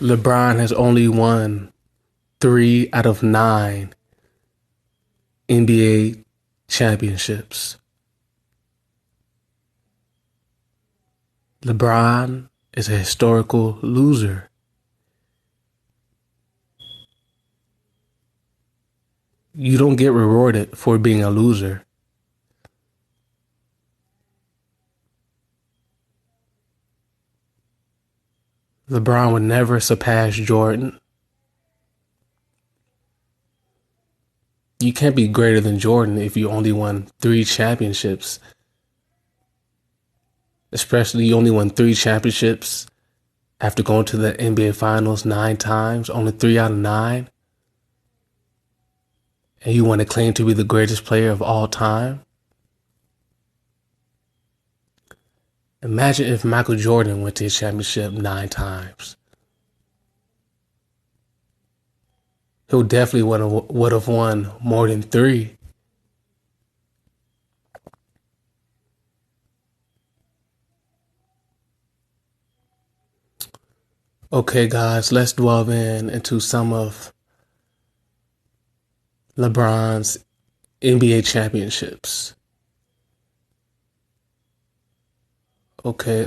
LeBron has only won 3 out of 9 NBA championships. LeBron is a historical loser. You don't get rewarded for being a loser. LeBron would never surpass Jordan. You can't be greater than Jordan if you only won 3 championships. Especially you only won 3 championships after going to the NBA Finals 9 times, only 3 out of 9. And you want to claim to be the greatest player of all time? Imagine if Michael Jordan went to his championship 9 times. He definitely would have won more than 3. Okay, guys, let's delve into some of LeBron's NBA championships. Okay,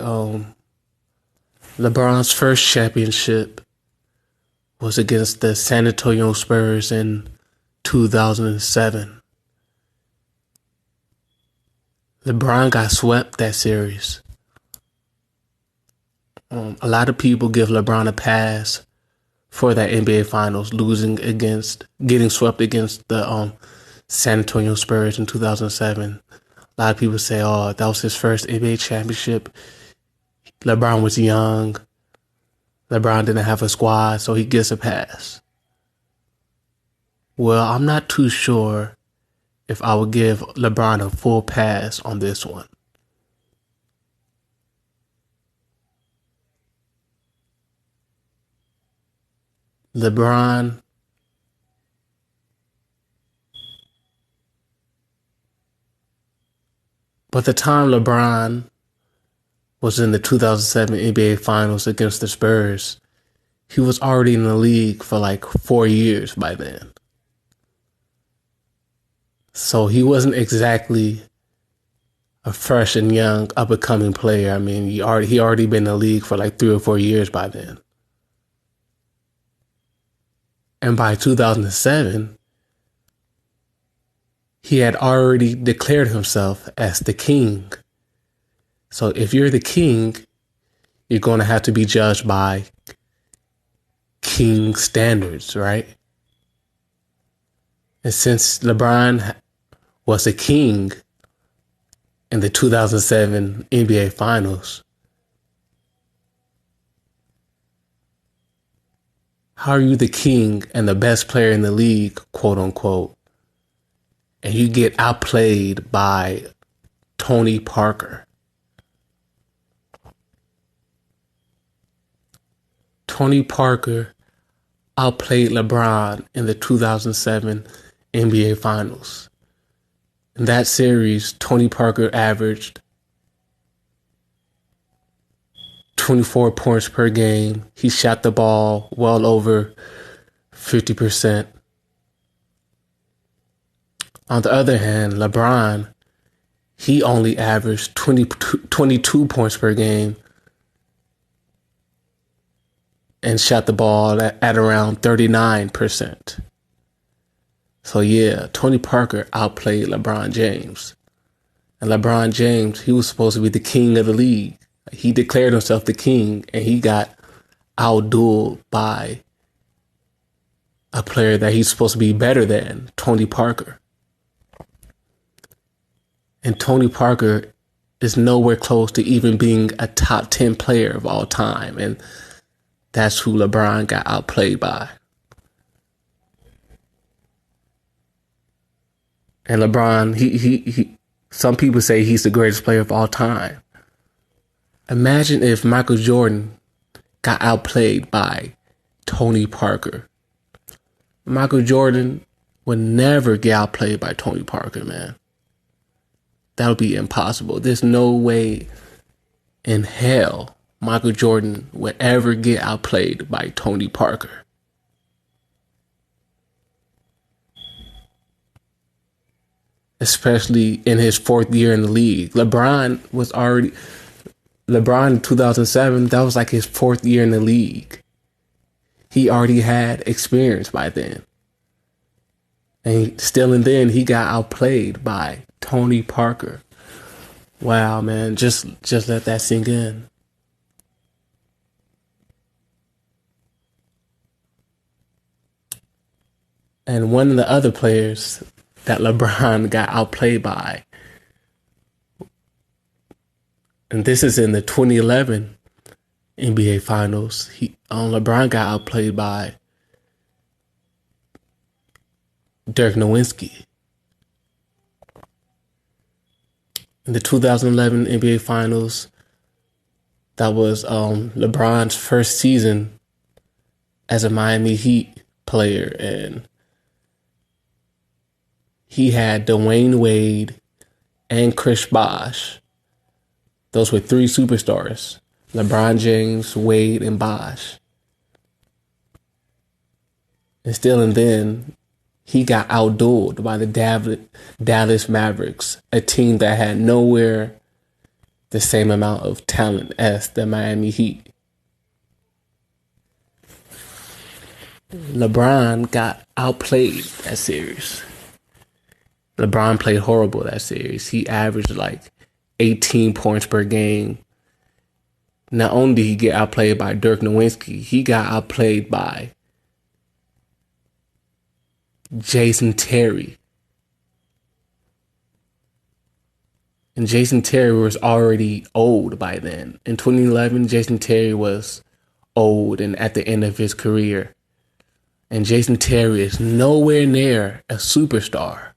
LeBron's first championship was against the San Antonio Spurs in 2007. LeBron got swept that series. A lot of people give LeBron a pass for that NBA Finals, getting swept against the San Antonio Spurs in 2007. A lot of people say, oh, that was his first NBA championship. LeBron was young. LeBron didn't have a squad, so he gets a pass. Well, I'm not too sure if I would give LeBron a full pass on this one. LeBron By the time LeBron was in the 2007 NBA Finals against the Spurs, he was already in the league for like 4 years by then. So he wasn't exactly a fresh and young up-and-coming player. I mean, he already been in the league for like 3 or 4 years by then. And by 2007, he had already declared himself as the king. So if you're the king, you're going to have to be judged by king standards, right? And since LeBron was a king in the 2007 NBA Finals, how are you the king and the best player in the league, quote unquote, and you get outplayed by Tony Parker? Tony Parker outplayed LeBron in the 2007 NBA Finals. In that series, Tony Parker averaged 24 points per game. He shot the ball well over 50%. On the other hand, LeBron, he only averaged 22 points per game and shot the ball at around 39%. So yeah, Tony Parker outplayed LeBron James. And LeBron James, he was supposed to be the king of the league. He declared himself the king, and he got outdueled by a player that he's supposed to be better than, Tony Parker. And Tony Parker is nowhere close to even being a top 10 player of all time. And that's who LeBron got outplayed by. And LeBron, he some people say he's the greatest player of all time. Imagine if Michael Jordan got outplayed by Tony Parker. Michael Jordan would never get outplayed by Tony Parker, man. That would be impossible. There's no way in hell Michael Jordan would ever get outplayed by Tony Parker. Especially in his fourth year in the league. LeBron in 2007, that was like his fourth year in the league. He already had experience by then. And then he got outplayed by Tony Parker. Wow, man, just let that sink in. And one of the other players that LeBron got outplayed by, and this is in the 2011 NBA Finals, LeBron got outplayed by Dirk Nowitzki. In the 2011 NBA Finals, that was LeBron's first season as a Miami Heat player, and he had Dwayne Wade and Chris Bosh. Those were three superstars: LeBron James, Wade, and Bosh. And then, he got outdueled by the Dallas Mavericks, a team that had nowhere the same amount of talent as the Miami Heat. LeBron got outplayed that series. LeBron played horrible that series. He averaged like 18 points per game. Not only did he get outplayed by Dirk Nowitzki, he got outplayed by Jason Terry. And Jason Terry was already old by then. In 2011, Jason Terry was old and at the end of his career. And Jason Terry is nowhere near a superstar.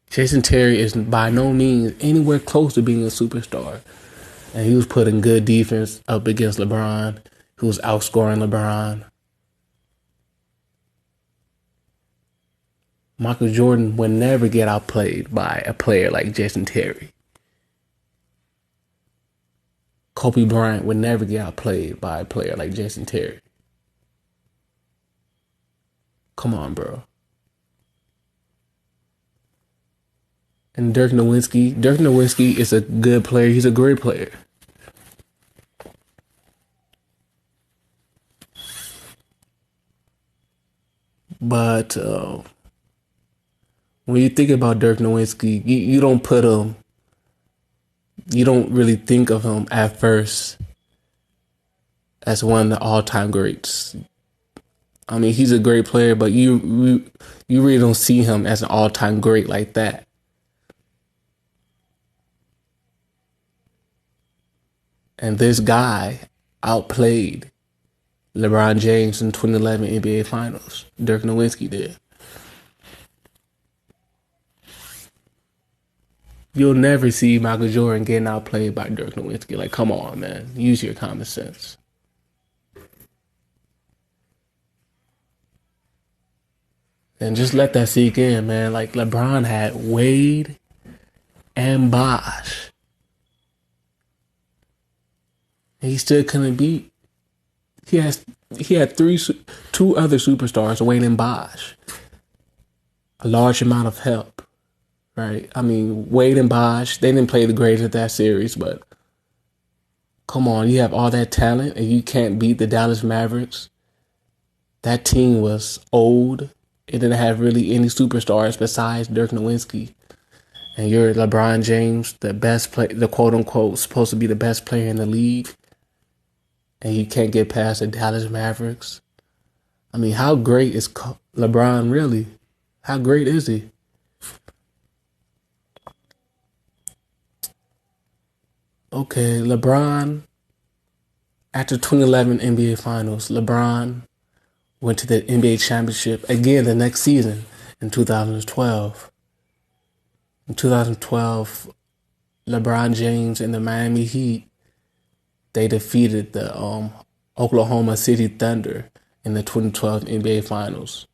Jason Terry is by no means anywhere close to being a superstar. And he was putting good defense up against LeBron. He was outscoring LeBron. Michael Jordan would never get outplayed by a player like Jason Terry. Kobe Bryant would never get outplayed by a player like Jason Terry. Come on, bro. And Dirk Nowitzki is a good player. He's a great player. But when you think about Dirk Nowitzki, you don't really think of him at first as one of the all-time greats. I mean, he's a great player, but you really don't see him as an all-time great like that. And this guy outplayed LeBron James in 2011 NBA Finals. Dirk Nowitzki did. You'll never see Michael Jordan getting outplayed by Dirk Nowitzki. Like, come on, man. Use your common sense. And just let that sink in, man. Like, LeBron had Wade and Bosh. And he still couldn't beat. He had two other superstars, Wade and Bosh. A large amount of help, right? I mean, Wade and Bosh, they didn't play the greatest of that series, but come on, you have all that talent and you can't beat the Dallas Mavericks. That team was old. It didn't have really any superstars besides Dirk Nowitzki. And you're LeBron James, the best play, the quote unquote supposed to be the best player in the league, and you can't get past the Dallas Mavericks. I mean, how great is LeBron really? How great is he? Okay, LeBron, after 2011 NBA Finals, LeBron went to the NBA Championship again the next season in 2012. In 2012, LeBron James and the Miami Heat, they defeated the Oklahoma City Thunder in the 2012 NBA Finals.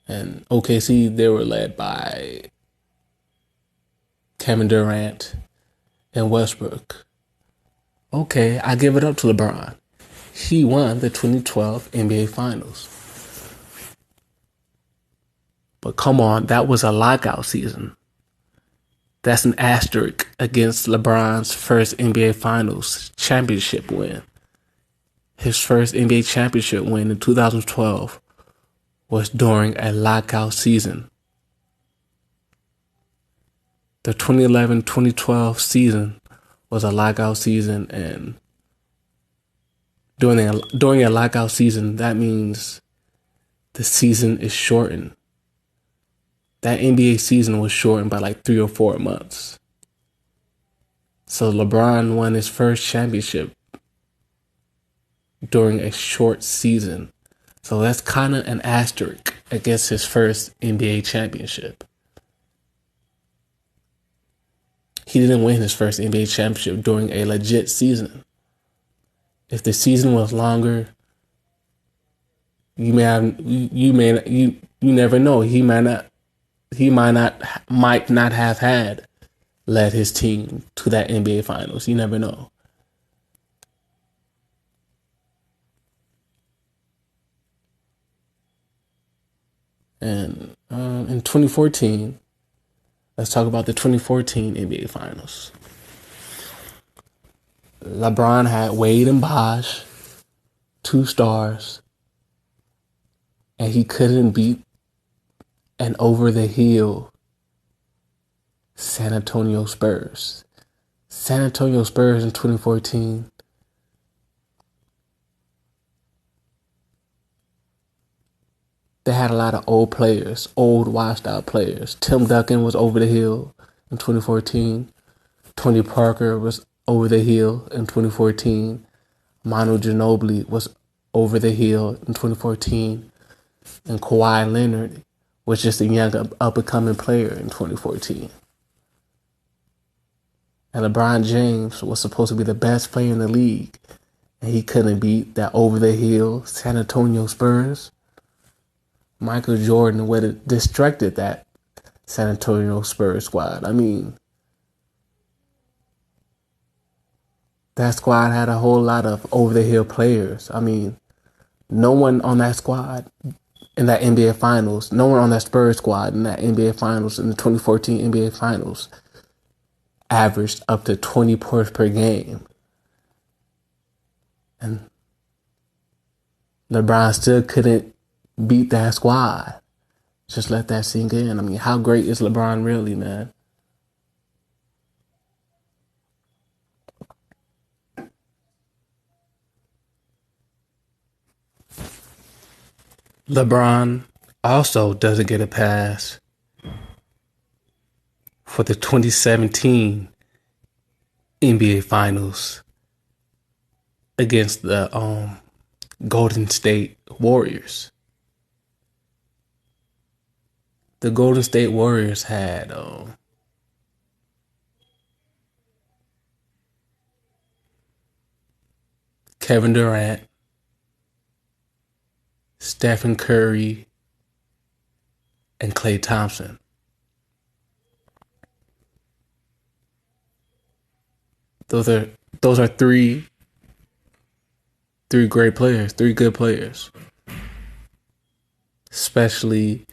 And OKC, they were led by Kevin Durant, and Westbrook. Okay, I give it up to LeBron. He won the 2012 NBA Finals. But come on, that was a lockout season. That's an asterisk against LeBron's first NBA Finals championship win. His first NBA championship win in 2012 was during a lockout season. The 2011-2012 season was a lockout season, and during a lockout season, that means the season is shortened. That NBA season was shortened by like 3 or 4 months. So LeBron won his first championship during a short season. So that's kind of an asterisk against his first NBA championship. He didn't win his first NBA championship during a legit season. If the season was longer, you never know. He might not have had led his team to that NBA Finals. You never know. And in 2014, let's talk about the 2014 NBA Finals. LeBron had Wade and Bosh, 2 stars, and he couldn't beat an over-the-hill San Antonio Spurs. San Antonio Spurs in 2014. They had a lot of old players, old washed-out players. Tim Duncan was over the hill in 2014. Tony Parker was over the hill in 2014. Manu Ginobili was over the hill in 2014. And Kawhi Leonard was just a young up-and-coming player in 2014. And LeBron James was supposed to be the best player in the league, and he couldn't beat that over-the-hill San Antonio Spurs. Michael Jordan would have distracted that San Antonio Spurs squad. I mean, that squad had a whole lot of over-the-hill players. I mean, no one on that squad in that NBA Finals, no one on that Spurs squad in that NBA Finals, in the 2014 NBA Finals, averaged up to 20 points per game. And LeBron still couldn't beat that squad. Just let that sink in. I mean, how great is LeBron really, man? LeBron also doesn't get a pass for the 2017 NBA Finals against the Golden State Warriors. The Golden State Warriors had Kevin Durant, Stephen Curry, and Klay Thompson. Those are three great players, 3 good players. Especially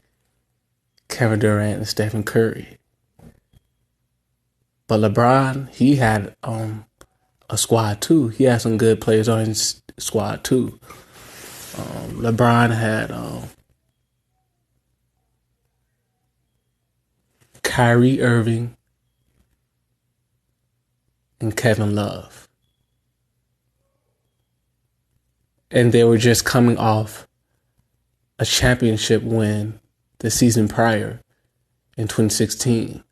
Kevin Durant and Stephen Curry. But LeBron, he had a squad too. He had some good players on his squad too. LeBron had Kyrie Irving and Kevin Love. And they were just coming off a championship win the season prior in 2016.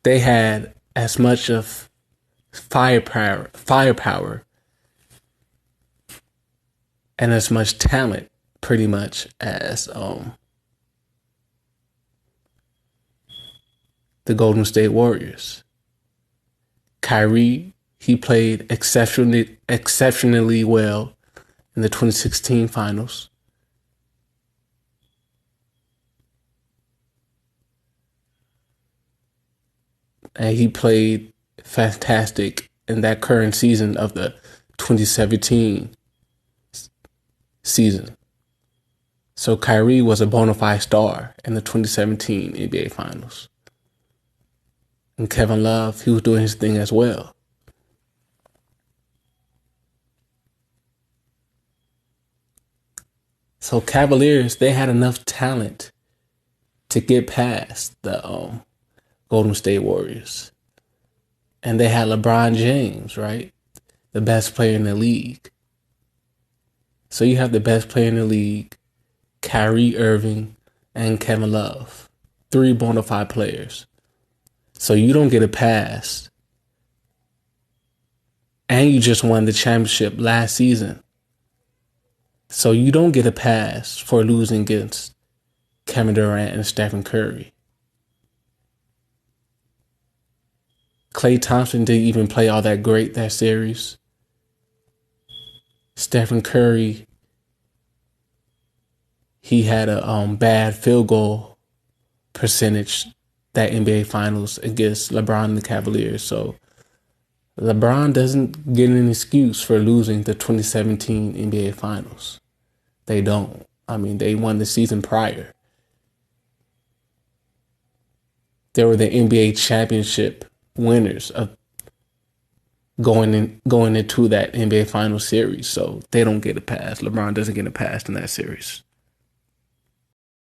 They had as much of firepower and as much talent pretty much as the Golden State Warriors. Kyrie, he played exceptionally well in the 2016 finals. and he played fantastic in that current season of the 2017 season. So Kyrie was a bona fide star in the 2017 NBA Finals. And Kevin Love, he was doing his thing as well. So Cavaliers, they had enough talent to get past the Golden State Warriors. And they had LeBron James, right? The best player in the league. So you have the best player in the league, Kyrie Irving and Kevin Love. 3 bona fide players. So you don't get a pass. And you just won the championship last season. So you don't get a pass for losing against Kevin Durant and Stephen Curry. Klay Thompson didn't even play all that great that series. Stephen Curry, he had a bad field goal percentage that NBA Finals against LeBron and the Cavaliers. So LeBron doesn't get an excuse for losing the 2017 NBA Finals. They don't. I mean, they won the season prior. They were the NBA championship winners of going into that NBA Finals series. So they don't get a pass. LeBron doesn't get a pass in that series.